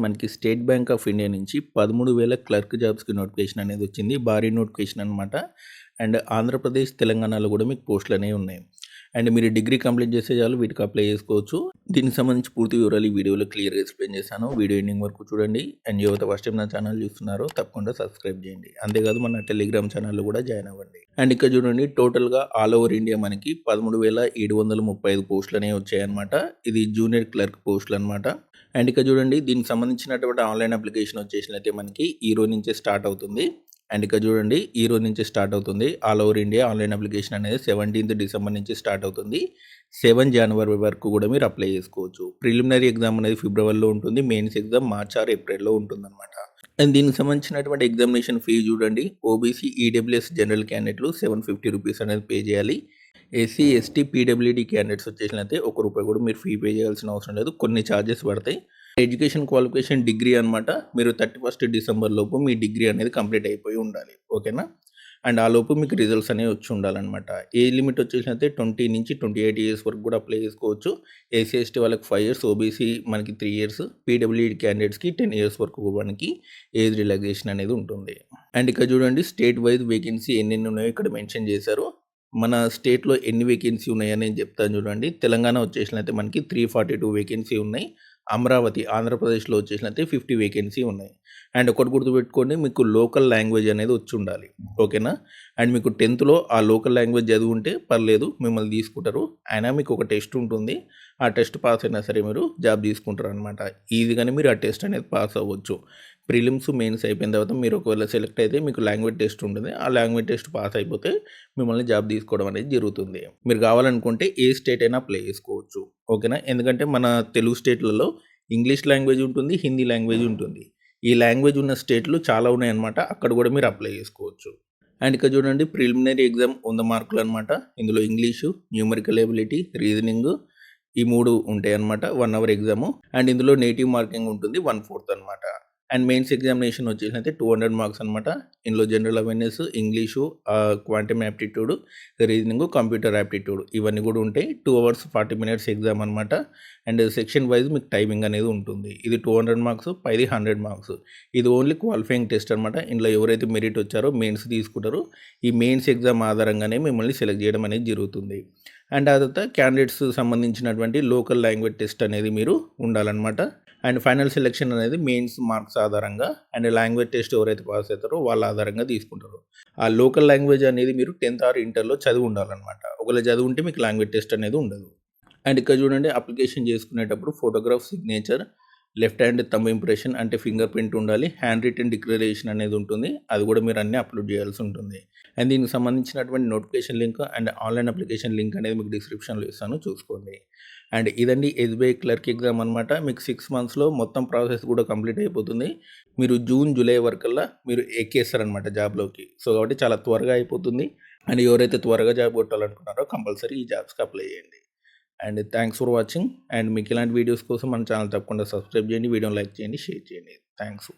మనకి state bank of India నుంచి 13,000 clerk జాబ్స్‌కి నోటిఫికేషన్ అనేది వచ్చింది. భారీ నోటిఫికేషన్ అనమాట. అండ్ ఆంధ్రప్రదేశ్, తెలంగాణలో కూడా మీకు పోస్టులనేవి ఉన్నాయి. అండ్ మీరు డిగ్రీ కంప్లీట్ చేస్తే చాలు వీటికి అప్లై చేసుకోవచ్చు. దీనికి సంబంధించి పూర్తి వివరాలు ఈ వీడియోలో క్లియర్‌గా ఎక్స్‌ప్లెయిన్ చేశాను. వీడియో ఎండింగ్ వరకు చూడండి. అండ్ యువత ఫస్ట్ టైం నా ఛానల్ చూస్తున్నారో తప్పకుండా సబ్స్క్రైబ్ చేయండి. అంతేకాదు మన టెలిగ్రామ్ ఛానల్‌లో కూడా జాయిన్ అవ్వండి. అండ్ ఇక్కడ చూడండి టోటల్‌గా ఆల్ ఓవర్ ఇండియా మనకి 13,735 పోస్టులనేవి వచ్చాయన్నమాట. ఇది జూనియర్ క్లర్క్ పోస్టులన్నమాట. అండ్ ఇక్కడ చూడండి దీనికి సంబంధించినటువంటి ఆన్లైన్ అప్లికేషన్ వచ్చేసినట్టే మనకి ఈ రోజు నుంచే స్టార్ట్ అవుతుంది. అండ్ ఇక్కడ చూడండి ఈ రోజు నుంచి స్టార్ట్ అవుతుంది. All over India online application అనేది 17th డిసెంబర్ నుంచి స్టార్ట్ అవుతుంది. 7 జనవరి వరకు కూడా మీరు అప్లై చేసుకోవచ్చు. ప్రిలిమినరీ ఎగ్జామ్ అనేది ఫిబ్రవరిలో ఉంటుంది. మెయిన్స్ ఎగ్జామ్ మార్చ్ ఆర్ ఏప్రిల్లో ఉంటుందన్నమాట. అండ్ దీనికి సంబంధించినటువంటి ఎగ్జామినేషన్ ఫీ చూడండి. ఓబీసీ, ఈడబ్ల్యూఎస్ జనరల్ క్యాండిడేట్లు ₹750 అనేది పే చేయాలి. ఎస్సీ, ఎస్టీ, పీడబ్ల్యూడీ క్యాండిడేట్స్ వచ్చేసినైతే ₹1 కూడా మీరు ఫీ పే చేయాల్సిన అవసరం లేదు. కొన్ని ఛార్జెస్ పడతాయి. ఎడ్యుకేషన్ క్వాలిఫికేషన్ డిగ్రీ అనమాట. మీరు 31 డిసెంబర్ లోపు మీ డిగ్రీ అనేది కంప్లీట్ అయిపోయి ఉండాలి. ఓకేనా? అండ్ ఆ లోపు మీకు రిజల్ట్స్ అనేవి వచ్చి ఉండాలన్నమాట. ఏజ్ లిమిట్ వచ్చేసినైతే 20 నుంచి 28 ఇయర్స్ వరకు కూడా అప్లై చేసుకోవచ్చు. ఎస్సీ, ఎస్టీ వాళ్ళకి 5 ఇయర్స్, ఓబీసీ మనకి 3 ఇయర్స్, పీడబ్ల్యూడీ క్యాండిడేట్స్కి 10 ఇయర్స్ వరకు మనకి ఏజ్ రిలాక్సేషన్ అనేది ఉంటుంది. అండ్ ఇక్కడ చూడండి స్టేట్ వైజ్ వేకెన్సీ ఎన్నెన్ని ఉన్నాయో ఇక్కడ మెన్షన్ చేశారు. మన స్టేట్‌లో ఎన్ని వేకెన్సీ ఉన్నాయని నేను చెప్తాను చూడండి. తెలంగాణ వచ్చేసినైతే మనకి 342 వేకెన్సీ ఉన్నాయి. అమరావతి ఆంధ్రప్రదేశ్‌లో వచ్చేసినైతే 50 వేకెన్సీ ఉన్నాయి. అండ్ ఒకటి గుర్తుపెట్టుకోండి మీకు లోకల్ లాంగ్వేజ్ అనేది వచ్చి ఉండాలి. ఓకేనా? అండ్ మీకు 10థ్‌లో ఆ లోకల్ లాంగ్వేజ్ చదివుంటే పర్లేదు మిమ్మల్ని తీసుకుంటారు. అయినా మీకు ఒక టెస్ట్ ఉంటుంది. ఆ టెస్ట్ పాస్ అయినా సరే మీరు జాబ్ తీసుకుంటారనమాట. ఈజీగానే మీరు ఆ టెస్ట్ అనేది పాస్ అవ్వచ్చు. ప్రిలిమ్స్, మెయిన్స్ అయిపోయిన తర్వాత మీరు ఒకవేళ సెలెక్ట్ అయితే మీకు లాంగ్వేజ్ టెస్ట్ ఉంటుంది. ఆ లాంగ్వేజ్ టెస్ట్ పాస్ అయిపోతే మిమ్మల్ని జాబ్ తీసుకోవడం అనేది జరుగుతుంది. మీరు కావాలనుకుంటే ఏ స్టేట్ అయినా అప్లై చేసుకోవచ్చు. ఓకేనా? ఎందుకంటే మన తెలుగు స్టేట్‌లలో ఇంగ్లీష్ లాంగ్వేజ్ ఉంటుంది, హిందీ లాంగ్వేజ్ ఉంటుంది. ఈ లాంగ్వేజ్ ఉన్న స్టేట్లు చాలా ఉన్నాయన్నమాట. అక్కడ కూడా మీరు అప్లై చేసుకోవచ్చు. అండ్ ఇక్కడ చూడండి ప్రిలిమినరీ ఎగ్జామ్ 100 మార్కులు అనమాట. ఇందులో ఇంగ్లీషు, న్యూమరికల్ ఎబిలిటీ, రీజనింగ్ ఈ 3 ఉంటాయన్నమాట. 1 అవర్ ఎగ్జాము. అండ్ ఇందులో నేటివ్ మార్కింగ్ ఉంటుంది 1/4 అనమాట. అండ్ మెయిన్స్ ఎగ్జామినేషన్ వచ్చేసినైతే 200 మార్క్స్ అనమాట. ఇందులో general awareness, English, quantum aptitude, reasoning, computer aptitude ఇవన్నీ కూడా ఉంటాయి. 2 అవర్స్ 40 మినిట్స్ ఎగ్జామ్ అనమాట. అండ్ సెక్షన్ వైజ్ మీకు టైమింగ్ అనేది ఉంటుంది. ఇది 200 మార్క్స్, పైది 100 మార్క్స్. ఇది ఓన్లీ క్వాలిఫైయింగ్ టెస్ట్ అనమాట. ఇందులో ఎవరైతే మెరిట్ వచ్చారో మెయిన్స్ తీసుకుంటారో ఈ మెయిన్స్ ఎగ్జామ్ ఆధారంగానే మిమ్మల్ని సెలెక్ట్ చేయడం అనేది జరుగుతుంది. అండ్ ఆ తర్వాత క్యాండిడేట్స్ సంబంధించినటువంటి లోకల్ లాంగ్వేజ్ టెస్ట్ అనేది మీరు ఉండాలన్నమాట. అండ్ ఫైనల్ సెలెక్షన్ అనేది మెయిన్స్ మార్క్స్ ఆధారంగా అండ్ లాంగ్వేజ్ టెస్ట్ ఎవరైతే పాస్ అవుతారో వాళ్ళ ఆధారంగా తీసుకుంటారు. ఆ లోకల్ లాంగ్వేజ్ అనేది మీరు 10th ఆర్ ఇంటర్లో చదివి ఉండాలన్నమాట. ఒకవేళ చదివి ఉంటే మీకు లాంగ్వేజ్ టెస్ట్ అనేది ఉండదు. అండ్ ఇక్కడ చూడండి అప్లికేషన్ చేసుకునేటప్పుడు photograph, signature, left hand thumb impression అంటే ఫింగర్ ప్రింట్ ఉండాలి. హ్యాండ్ రిటన్ డిక్లరేషన్ అనేది ఉంటుంది. అది కూడా మీరు అన్నీ అప్లోడ్ చేయాల్సి ఉంటుంది. అండ్ దీనికి సంబంధించినటువంటి notification link and online application link అనేది మీకు డిస్క్రిప్షన్లో ఇస్తాను చూసుకోండి. అండ్ ఇదండి ఎస్బీఐ క్లర్క్ ఎగ్జామ్ అనమాట. మీకు 6 మంత్స్‌లో మొత్తం ప్రాసెస్ కూడా కంప్లీట్ అయిపోతుంది. మీరు జూన్, జూలై వరకల్లా మీరు ఎక్కేస్తారనమాట జాబ్‌లోకి. సో కాబట్టి చాలా త్వరగా అయిపోతుంది. అండ్ ఎవరైతే త్వరగా జాబ్ కొట్టాలనుకున్నారో కంపల్సరీ ఈ జాబ్స్‌కి అప్లై చేయండి. And thanks for watching. And మీకు ఇలాంటి వీడియోస్ కోసం మన ఛానల్ తప్పకుండా సబ్స్క్రైబ్ చేయండి. వీడియోని లైక్ చేయండి, షేర్ చేయండి. థ్యాంక్స్.